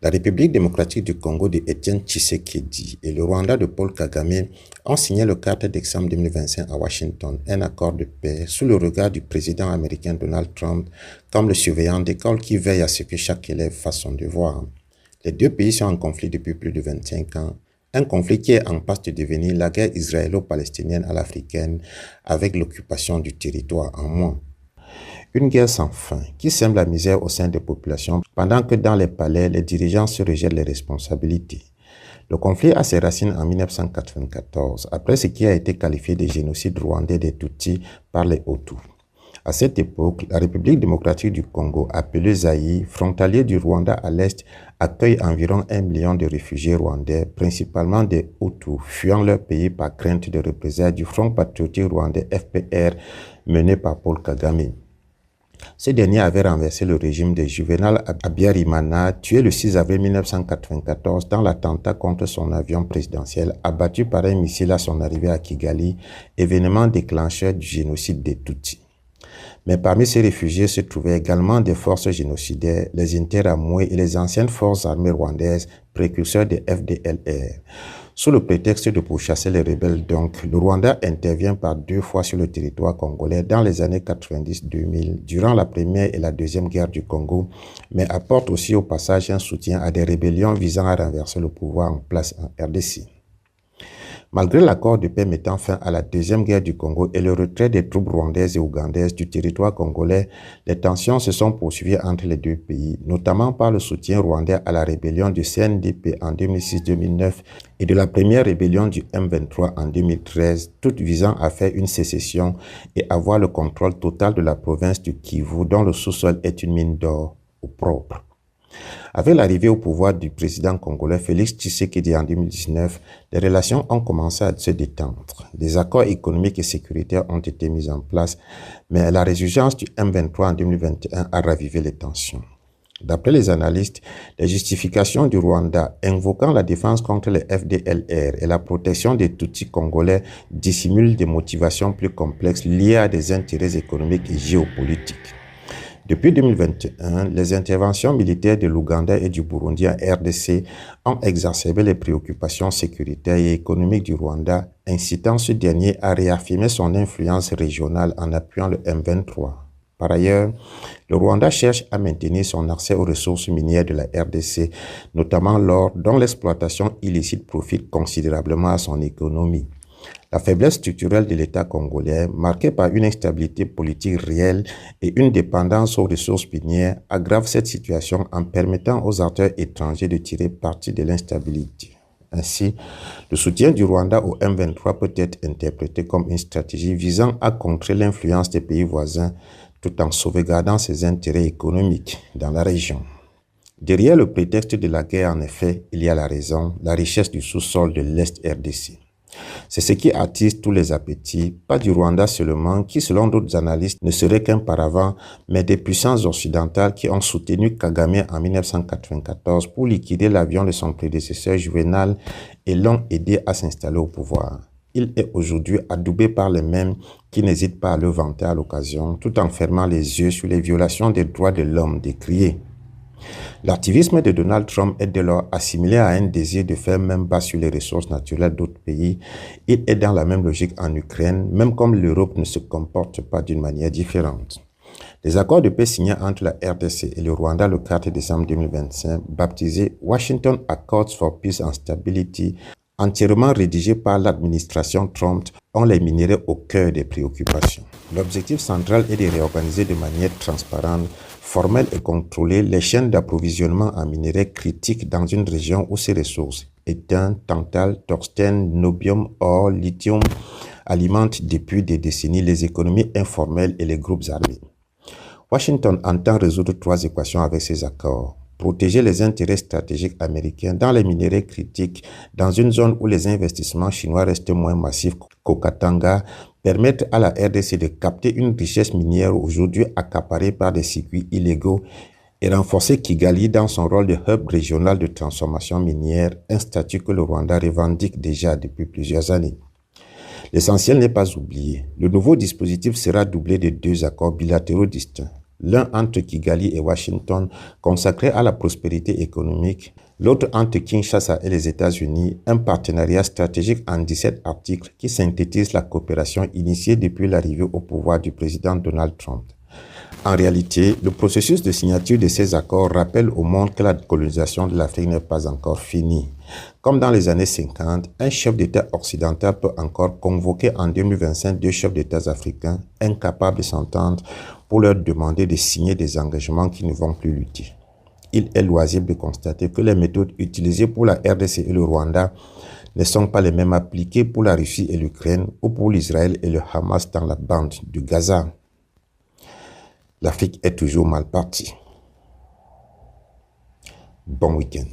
La République démocratique du Congo de Étienne Tshisekedi et le Rwanda de Paul Kagame ont signé le 4 décembre 2025 à Washington un accord de paix sous le regard du président américain Donald Trump comme le surveillant d'école qui veille à ce que chaque élève fasse son devoir. Les deux pays sont en conflit depuis plus de 25 ans, un conflit qui est en passe de devenir la guerre israélo-palestinienne à l'africaine avec l'occupation du territoire en moins. Une guerre sans fin qui sème la misère au sein des populations pendant que dans les palais, les dirigeants se rejettent les responsabilités. Le conflit a ses racines en 1994, après ce qui a été qualifié de génocide rwandais des Tutsis par les Hutus. À cette époque, la République démocratique du Congo, appelée Zaïre, frontalier du Rwanda à l'est, accueille environ 1 million de réfugiés rwandais, principalement des Hutus, fuyant leur pays par crainte de représailles du Front patriotique rwandais FPR mené par Paul Kagame. Ce dernier avait renversé le régime de Juvenal Habyarimana, tué le 6 avril 1994 dans l'attentat contre son avion présidentiel, abattu par un missile à son arrivée à Kigali, événement déclencheur du génocide des Tutsis. Mais parmi ces réfugiés se trouvaient également des forces génocidaires, les Interamwe et les anciennes forces armées rwandaises, précurseurs des FDLR. Sous le prétexte de pourchasser les rebelles donc, le Rwanda intervient par 2 fois sur le territoire congolais dans les années 90-2000, durant la première et la deuxième guerre du Congo, mais apporte aussi au passage un soutien à des rébellions visant à renverser le pouvoir en place en RDC. Malgré l'accord de paix mettant fin à la deuxième guerre du Congo et le retrait des troupes rwandaises et ougandaises du territoire congolais, les tensions se sont poursuivies entre les deux pays, notamment par le soutien rwandais à la rébellion du CNDP en 2006-2009 et de la première rébellion du M23 en 2013, toutes visant à faire une sécession et avoir le contrôle total de la province du Kivu, dont le sous-sol est une mine d'or au propre. Avec l'arrivée au pouvoir du président congolais Félix Tshisekedi en 2019, les relations ont commencé à se détendre. Des accords économiques et sécuritaires ont été mis en place, mais la résurgence du M23 en 2021 a ravivé les tensions. D'après les analystes, les justifications du Rwanda invoquant la défense contre les FDLR et la protection des Tutsis congolais dissimulent des motivations plus complexes liées à des intérêts économiques et géopolitiques. Depuis 2021, les interventions militaires de l'Ouganda et du Burundi en RDC ont exacerbé les préoccupations sécuritaires et économiques du Rwanda, incitant ce dernier à réaffirmer son influence régionale en appuyant le M23. Par ailleurs, le Rwanda cherche à maintenir son accès aux ressources minières de la RDC, notamment l'or, dont l'exploitation illicite profite considérablement à son économie. La faiblesse structurelle de l'État congolais, marquée par une instabilité politique réelle et une dépendance aux ressources minières, aggrave cette situation en permettant aux acteurs étrangers de tirer parti de l'instabilité. Ainsi, le soutien du Rwanda au M23 peut être interprété comme une stratégie visant à contrer l'influence des pays voisins tout en sauvegardant ses intérêts économiques dans la région. Derrière le prétexte de la guerre, en effet, il y a la raison, la richesse du sous-sol de l'Est RDC. C'est ce qui attise tous les appétits, pas du Rwanda seulement, qui selon d'autres analystes ne serait qu'un paravent, mais des puissances occidentales qui ont soutenu Kagame en 1994 pour liquider l'avion de son prédécesseur Juvenal et l'ont aidé à s'installer au pouvoir. Il est aujourd'hui adoubé par les mêmes qui n'hésitent pas à le vanter à l'occasion, tout en fermant les yeux sur les violations des droits de l'homme décriées. L'activisme de Donald Trump est dès lors assimilé à un désir de faire main basse sur les ressources naturelles d'autres pays. Il est dans la même logique en Ukraine, même comme l'Europe ne se comporte pas d'une manière différente. Les accords de paix signés entre la RDC et le Rwanda le 4 décembre 2025, baptisés Washington Accords for Peace and Stability, entièrement rédigés par l'administration Trump, ont les minéraux au cœur des préoccupations. L'objectif central est de réorganiser de manière transparente, formelle et contrôlée les chaînes d'approvisionnement en minerais critiques dans une région où ces ressources, étain, tantale, tungstène, niobium, or, lithium, alimentent depuis des décennies les économies informelles et les groupes armés. Washington entend résoudre 3 équations avec ces accords. Protéger les intérêts stratégiques américains dans les minéraux critiques dans une zone où les investissements chinois restent moins massifs qu'au Katanga, permettre à la RDC de capter une richesse minière aujourd'hui accaparée par des circuits illégaux et renforcer Kigali dans son rôle de hub régional de transformation minière, un statut que le Rwanda revendique déjà depuis plusieurs années. L'essentiel n'est pas oublié. Le nouveau dispositif sera doublé de 2 accords bilatéraux distincts. l'un entre Kigali et Washington, consacré à la prospérité économique, l'autre entre Kinshasa et les États-Unis, un partenariat stratégique en 17 articles qui synthétise la coopération initiée depuis l'arrivée au pouvoir du président Donald Trump. En réalité, le processus de signature de ces accords rappelle au monde que la colonisation de l'Afrique n'est pas encore finie. Comme dans les années 50, un chef d'État occidental peut encore convoquer en 2025 deux chefs d'État africains incapables de s'entendre pour leur demander de signer des engagements qui ne vont plus lutter. Il est loisible de constater que les méthodes utilisées pour la RDC et le Rwanda ne sont pas les mêmes appliquées pour la Russie et l'Ukraine ou pour l'Israël et le Hamas dans la bande de Gaza. L'Afrique est toujours mal partie. Bon week-end.